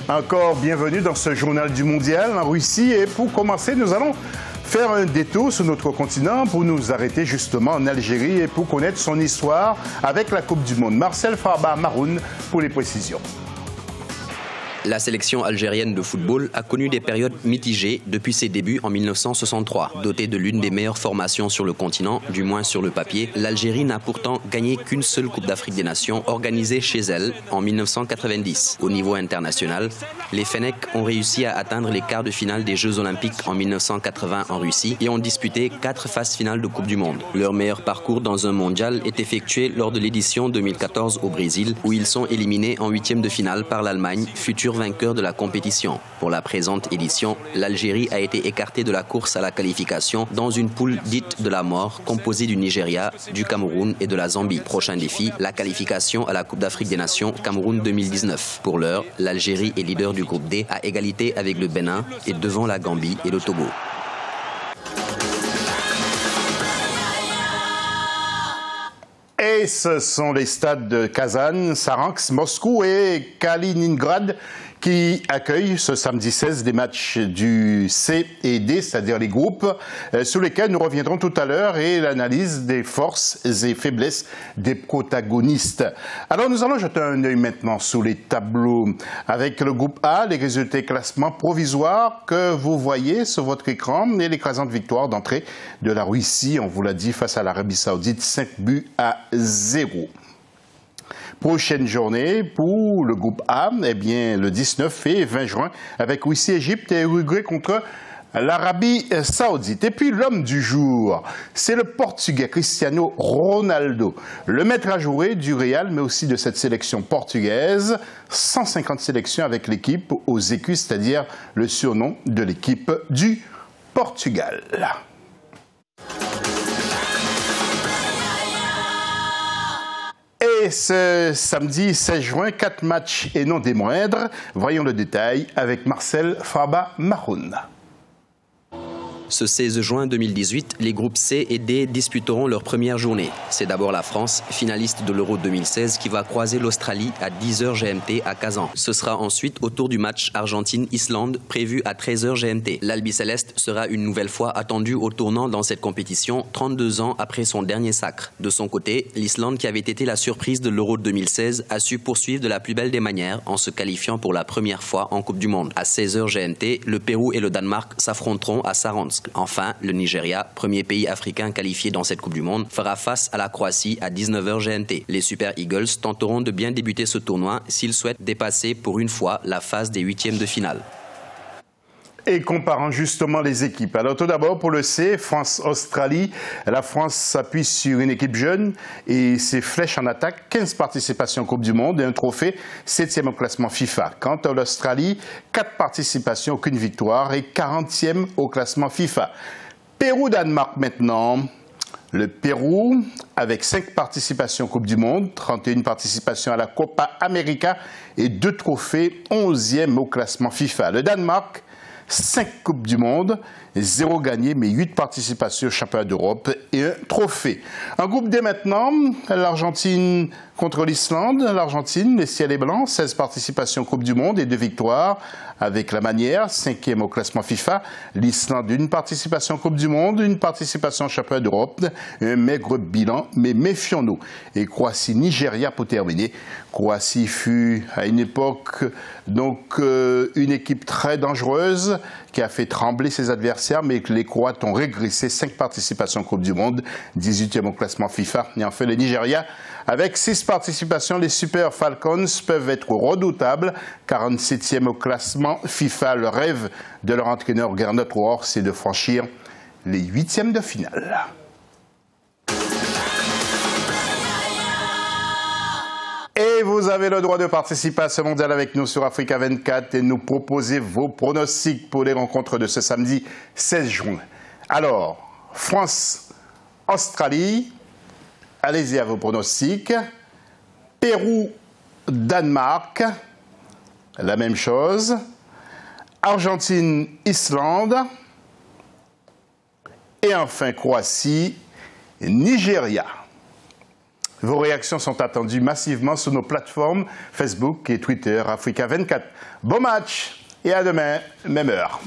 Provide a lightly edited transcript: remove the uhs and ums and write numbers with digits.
Encore bienvenue dans ce journal du mondial en Russie. Et pour commencer, nous allons faire un détour sur notre continent pour nous arrêter justement en Algérie et pour connaître son histoire avec la Coupe du Monde. Marcel Farba Maroun pour les précisions. La sélection algérienne de football a connu des périodes mitigées depuis ses débuts en 1963. Dotée de l'une des meilleures formations sur le continent, du moins sur le papier, l'Algérie n'a pourtant gagné qu'une seule Coupe d'Afrique des Nations organisée chez elle en 1990. Au niveau international, les Fennecs ont réussi à atteindre les quarts de finale des Jeux Olympiques en 1980 en Russie et ont disputé 4 phases finales de Coupe du Monde. Leur meilleur parcours dans un mondial est effectué lors de l'édition 2014 au Brésil, où ils sont éliminés en 8e de finale par l'Allemagne, futur vainqueur de la compétition. Pour la présente édition, l'Algérie a été écartée de la course à la qualification dans une poule dite de la mort composée du Nigeria, du Cameroun et de la Zambie. Prochain défi, la qualification à la Coupe d'Afrique des Nations Cameroun 2019. Pour l'heure, l'Algérie est leader du groupe D à égalité avec le Bénin et devant la Gambie et le Togo. Et ce sont les stades de Kazan, Saransk, Moscou et Kaliningrad qui accueillent ce samedi 16 des matchs du C et D, c'est-à-dire les groupes, sur lesquels nous reviendrons tout à l'heure et l'analyse des forces et faiblesses des protagonistes. Alors nous allons jeter un œil maintenant sur les tableaux. Avec le groupe A, les résultats et classements provisoires que vous voyez sur votre écran et l'écrasante victoire d'entrée de la Russie, on vous l'a dit, face à l'Arabie Saoudite, 5-0. Prochaine journée pour le groupe A, eh bien, le 19 et 20 juin, avec Russie-Égypte et Uruguay contre l'Arabie Saoudite. Et puis l'homme du jour, c'est le Portugais Cristiano Ronaldo, le maître à jouer du Real, mais aussi de cette sélection portugaise. 150 sélections avec l'équipe aux écus, c'est-à-dire le surnom de l'équipe du Portugal. Et ce samedi 16 juin, 4 matchs et non des moindres. Voyons le détail avec Marcel Farba Maroun. Ce 16 juin 2018, les groupes C et D disputeront leur première journée. C'est d'abord la France, finaliste de l'Euro 2016, qui va croiser l'Australie à 10h GMT à Kazan. Ce sera ensuite au tour du match Argentine-Islande, prévu à 13h GMT. L'Albiceleste sera une nouvelle fois attendu au tournant dans cette compétition, 32 ans après son dernier sacre. De son côté, l'Islande, qui avait été la surprise de l'Euro 2016, a su poursuivre de la plus belle des manières en se qualifiant pour la première fois en Coupe du Monde. À 16h GMT, le Pérou et le Danemark s'affronteront à Saransk. Enfin, le Nigeria, premier pays africain qualifié dans cette Coupe du Monde, fera face à la Croatie à 19h GMT. Les Super Eagles tenteront de bien débuter ce tournoi s'ils souhaitent dépasser pour une fois la phase des 8e de finale. Et comparant justement les équipes. Alors tout d'abord pour le C, France-Australie, la France s'appuie sur une équipe jeune et ses flèches en attaque, 15 participations en Coupe du Monde et un trophée, 7e au classement FIFA. Quant à l'Australie, 4 participations, aucune victoire et 40e au classement FIFA. Pérou-Danemark maintenant. Le Pérou, avec 5 participations en Coupe du Monde, 31 participations à la Copa América et 2 trophées, 11e au classement FIFA. Le Danemark, 5 Coupes du Monde, 0 gagné, mais 8 participations au championnat d'Europe et un trophée. En groupe D maintenant, l'Argentine contre l'Islande. L'Argentine, les ciels et blancs, 16 participations en Coupe du Monde et 2 victoires avec la manière, 5e au classement FIFA. L'Islande, 1 participation en Coupe du Monde, 1 participation au championnat d'Europe, un maigre bilan, mais méfions-nous. Et Croatie-Nigeria pour terminer. Croatie fut à une époque donc une équipe très dangereuse qui a fait trembler ses adversaires, mais que les Croates ont régressé, 5 participations en Coupe du Monde, 18e au classement FIFA. Et enfin le Nigeria, avec 6 participations, les Super Falcons peuvent être redoutables, 47e au classement FIFA. Le rêve de leur entraîneur Gernot Rohr, c'est de franchir les 8e de finale. Et vous avez le droit de participer à ce mondial avec nous sur Africa 24 et nous proposer vos pronostics pour les rencontres de ce samedi 16 juin. Alors, France-Australie, allez-y à vos pronostics. Pérou-Danemark, la même chose. Argentine-Islande. Et enfin Croatie-Nigeria. Vos réactions sont attendues massivement sur nos plateformes Facebook et Twitter Africa 24. Bon match et à demain, même heure.